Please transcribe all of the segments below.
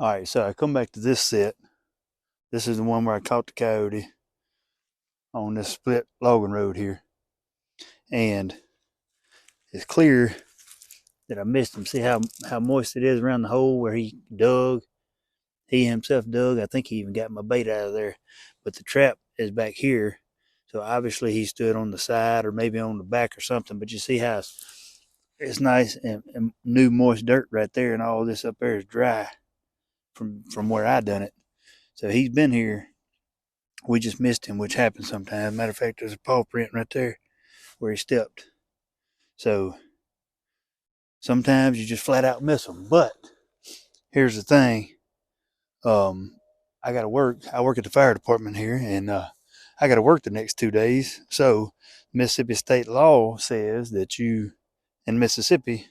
All right, so I come back to this set. This is the one where I caught the coyote on this split logging road here. And it's clear that I missed him. See how moist it is around the hole where he dug? He himself dug. I think he even got my bait out of there. But the trap is back here. So obviously he stood on the side or maybe on the back or something. But you see how it's nice and new moist dirt right there, and all this up there is dry from where I done it. So he's been here. We just missed him, which happens sometimes. Matter of fact, there's a paw print right there where he stepped. So sometimes you just flat out miss them. But here's the thing. I got to work. I work at the fire department here, and I got to work the next 2 days. So Mississippi state law says that in Mississippi,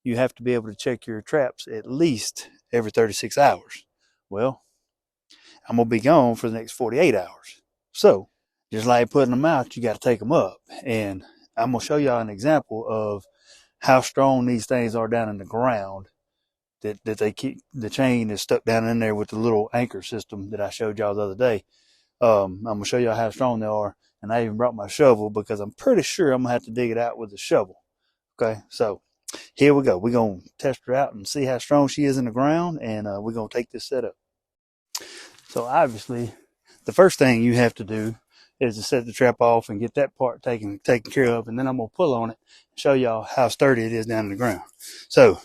you have to be able to check your traps at least every 36 hours. Well, I'm going to be gone for the next 48 hours. So just like putting them out, you got to take them up. And I'm going to show y'all an example of how strong these things are down in the ground, that they keep. The chain is stuck down in there with the little anchor system that I showed y'all the other day. I'm going to show y'all how strong they are. And I even brought my shovel because I'm pretty sure I'm going to have to dig it out with a shovel. Okay, so here we go. We're going to test her out and see how strong she is in the ground, and we're going to take this set up. So obviously, the first thing you have to do is to set the trap off and get that part taken care of, and then I'm going to pull on it and show y'all how sturdy it is down in the ground. So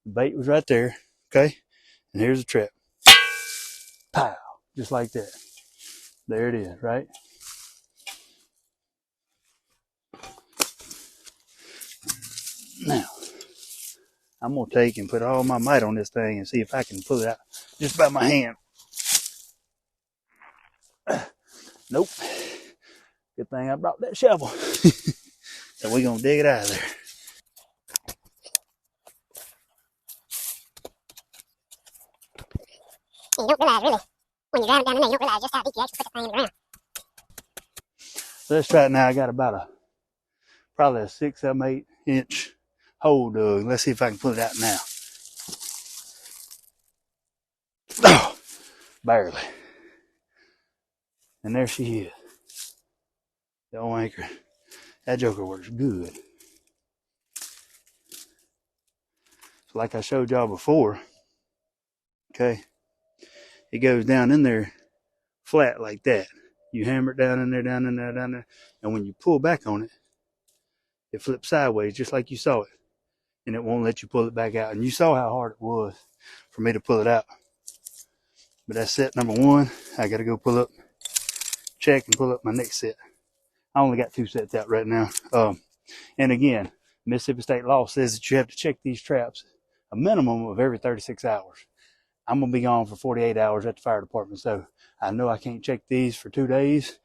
the bait was right there, okay? And here's the trap. Pow! Just like that. There it is, right? Now, I'm going to take and put all my might on this thing and see if I can pull it out just by my hand. Nope. Good thing I brought that shovel. So we're going to dig it out of there. You don't realize, really, when you drive down in there, you don't realize just how deep you actually put the thing in the ground. So let's try it now. I got about probably a 6, 7, 8 inch hole dug. Let's see if I can pull it out now. Oh, barely. And there she is. The old anchor. That joker works good. So like I showed y'all before, okay, it goes down in there flat like that. You hammer it down in there, down in there, down there, and when you pull back on it, it flips sideways just like you saw it, and it won't let you pull it back out. And you saw how hard it was for me to pull it out. But that's set number 1. I got to go pull up, check, and pull up my next set. I only got 2 sets out right now. And again, Mississippi state law says that you have to check these traps a minimum of every 36 hours. I'm going to be gone for 48 hours at the fire department, so I know I can't check these for 2 days.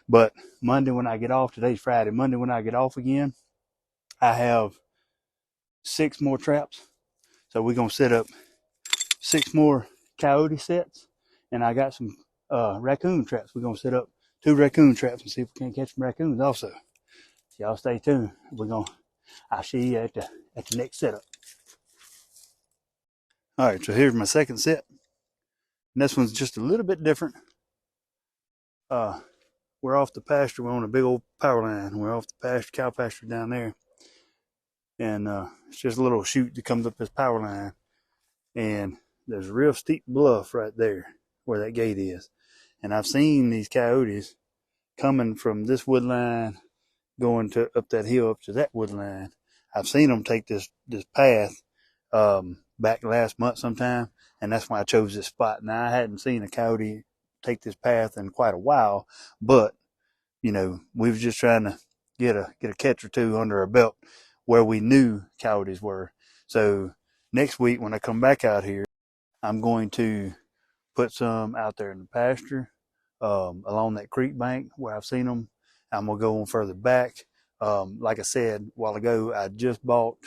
But Monday when I get off, today's Friday, Monday when I get off again, I have 6 more traps. So we're going to set up 6 more coyote sets, and I got some raccoon traps. We're going to set up 2 raccoon traps and see if we can catch some raccoons also. So y'all stay tuned. I'll see you at the next setup. All right, so here's my second set. And this one's just a little bit different. We're off the pasture. We're on a big old power line. We're off the pasture, cow pasture down there. And it's just a little chute that comes up this power line. And there's a real steep bluff right there where that gate is. And I've seen these coyotes coming from this wood line going up that hill up to that wood line. I've seen them take this path back last month sometime, and that's why I chose this spot. Now, I hadn't seen a coyote take this path in quite a while, but we were just trying to get a catch or 2 under our belt where we knew coyotes were. So next week when I come back out here, I'm going to put some out there in the pasture along that creek bank where I've seen them. I'm going to go on further back. Like I said a while ago, I just bought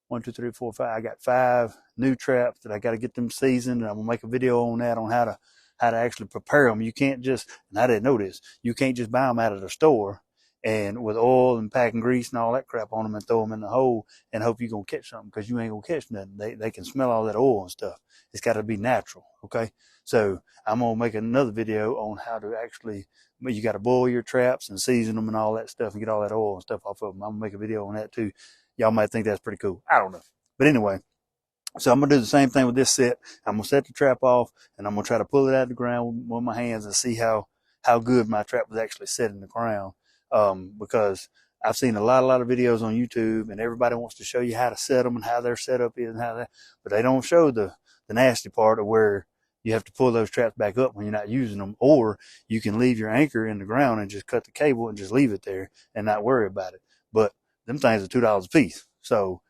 1, 2, 3, 4, 5. I got 5 new traps that I got to get them seasoned, and I'm gonna make a video on that, on how to actually prepare them. You can't just, and I didn't know this, you can't just buy them out of the store and with oil and packing grease and all that crap on them, and throw them in the hole and hope you're going to catch something, because you ain't going to catch nothing. They can smell all that oil and stuff. It's got to be natural, okay? So I'm going to make another video on how to actually, you got to boil your traps and season them and all that stuff and get all that oil and stuff off of them. I'm going to make a video on that too. Y'all might think that's pretty cool. I don't know. But anyway, so I'm going to do the same thing with this set. I'm going to set the trap off, and I'm going to try to pull it out of the ground with my hands and see how good my trap was actually set in the ground. Because I've seen a lot of videos on YouTube, and everybody wants to show you how to set them and how their setup is and how that, but they don't show the nasty part of where you have to pull those traps back up when you're not using them, or you can leave your anchor in the ground and just cut the cable and just leave it there and not worry about it. But them things are $2 a piece. So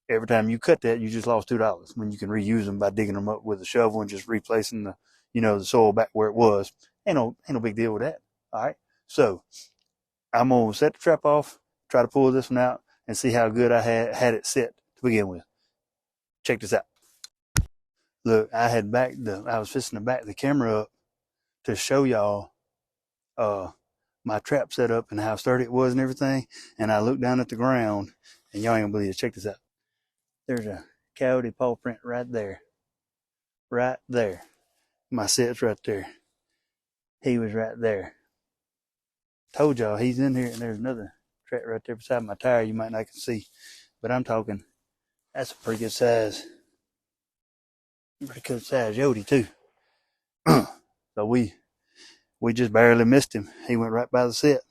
every time you cut that, you just lost $2 when you can reuse them by digging them up with a shovel and just replacing the, the soil back where it was. Ain't no big deal with that. All right. So I'm going to set the trap off, try to pull this one out, and see how good I had it set to begin with. Check this out. Look, I was fixing to back the camera up to show y'all my trap set up and how sturdy it was and everything. And I looked down at the ground, and y'all ain't gonna believe it. Check this out. There's a coyote paw print right there. Right there. My set's right there. He was right there. Told y'all he's in here, and there's another trap right there beside my tire you might not can see. But I'm talking, that's a pretty good size. Pretty good size Yodi too. So we just barely missed him. He went right by the set.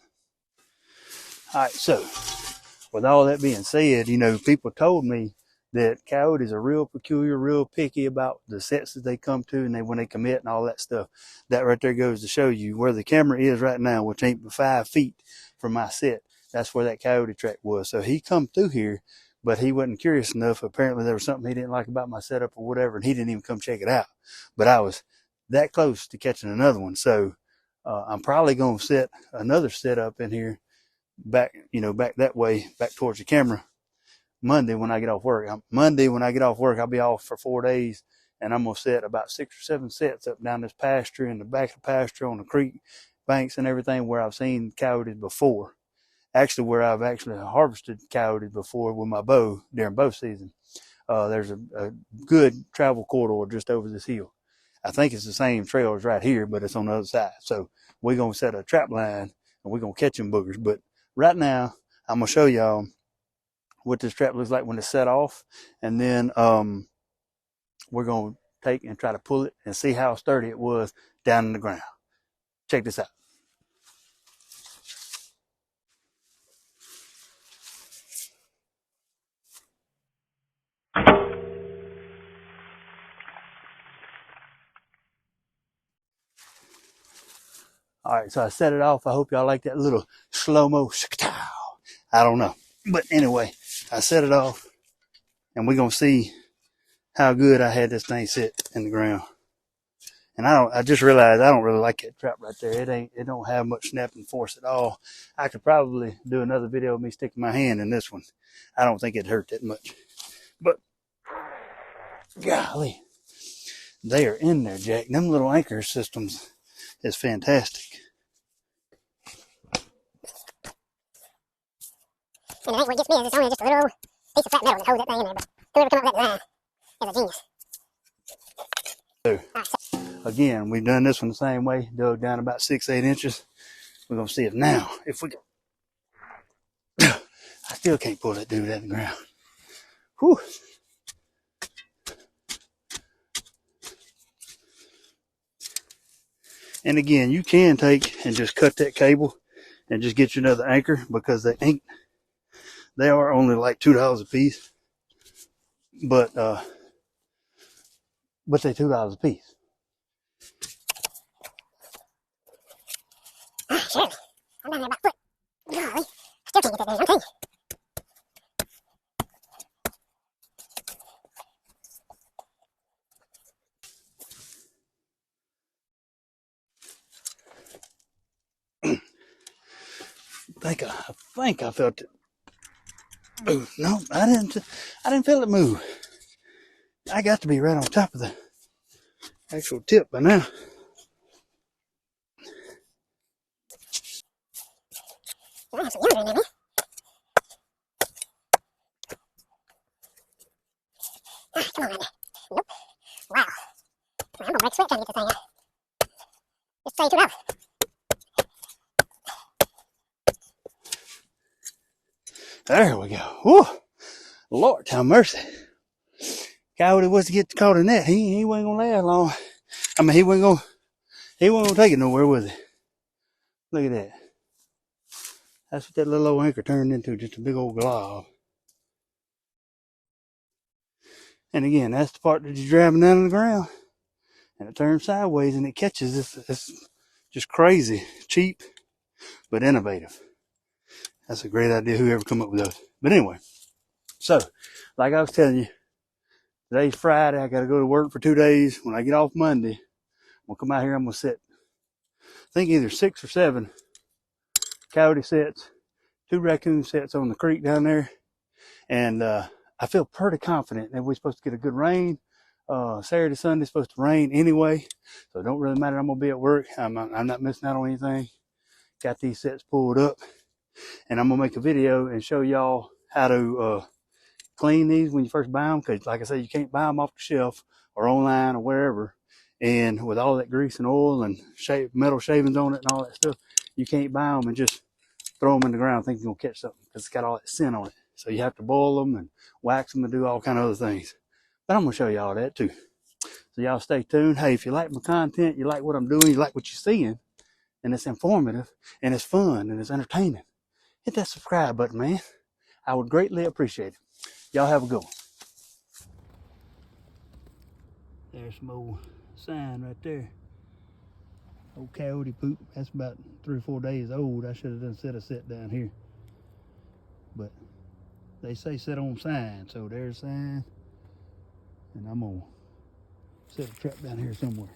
All right, so with all that being said, people told me that coyotes are real peculiar, real picky about the sets that they come to, and when they commit and all that stuff. That right there goes to show you where the camera is right now, which ain't but 5 feet from my set. That's where that coyote track was. So he come through here, but he wasn't curious enough. Apparently there was something he didn't like about my setup or whatever, and he didn't even come check it out. But I was that close to catching another one. So I'm probably going to set another setup in here back that way, back towards the camera, Monday when I get off work. I'll be off for 4 days, and I'm going to set about 6 or 7 sets up down this pasture, in the back of the pasture, on the creek banks and everything, where I've seen coyotes before. Actually, where I've actually harvested coyotes before with my bow during bow season. There's a good travel corridor just over this hill. I think it's the same trail as right here, but it's on the other side. So we're going to set a trap line, and we're going to catch them boogers. But right now, I'm going to show y'all what this trap looks like when it's set off. And then we're going to take and try to pull it and see how sturdy it was down in the ground. Check this out. All right, so I set it off. I hope y'all like that little slow-mo. I don't know. But anyway, I set it off, and we're going to see how good I had this thing set in the ground. And I just realized I don't really like that trap right there. It don't have much snapping force at all. I could probably do another video of me sticking my hand in this one. I don't think it'd hurt that much. But, golly, they are in there, Jack. Them little anchor systems is fantastic. And I think what gets me is it's only just a little piece of flat metal that holds that thing in there. But whoever come up with that design is a genius. So, again, we've done this one the same way. Dug down about 6-8 inches. We're going to see if now, if we can. I still can't pull that dude out of the ground. Whew. And again, you can take and just cut that cable and just get you another anchor, because they are only like $2 a piece. But they're $2 a piece. Surely. I'm down there about a foot. Golly. I still can't get that thing. I'm telling you. I think I felt it move. No, I didn't feel it move. I got to be right on top of the actual tip by now. I have some younger in there, man. Ah, come on right there. Nope. Wow. I'm gonna break sweat trying to get this thing out. Just say too loud. There we go. Woo! Lord, have mercy. Coyote was to get caught in that. He wasn't gonna last long. I mean, he wasn't gonna take it nowhere, was he? Look at that. That's what that little old anchor turned into, just a big old glob. And again, that's the part that you're driving down on the ground, and it turns sideways and it catches. It's just crazy, cheap, but innovative. That's a great idea, whoever come up with those. But anyway, so like I was telling you, today's Friday. I got to go to work for 2 days. When I get off Monday, I'm gonna come out here. I'm gonna set, I think either 6 or 7 coyote sets, 2 raccoon sets on the creek down there, and I feel pretty confident that we're supposed to get a good rain. Saturday, Sunday supposed to rain anyway, so it don't really matter. I'm gonna be at work. I'm not missing out on anything. Got these sets pulled up, and I'm gonna make a video and show y'all how to clean these when you first buy them, because like I said, you can't buy them off the shelf or online or wherever, and with all that grease and oil and metal shavings on it and all that stuff, you can't buy them and just throw them in the ground thinking you're gonna catch something, because it's got all that scent on it. So you have to boil them and wax them and do all kind of other things. But I'm gonna show y'all that too. So y'all stay tuned. Hey, if you like my content, you like what I'm doing, you like what you're seeing, and it's informative and it's fun and it's entertaining, hit that subscribe button, man. I would greatly appreciate it. Y'all have a good one. There's some old sign right there. Old coyote poop. That's about 3 or 4 days old. I should have done set a set down here. But they say set on sign, so there's a sign. And I'm gonna set a trap down here somewhere.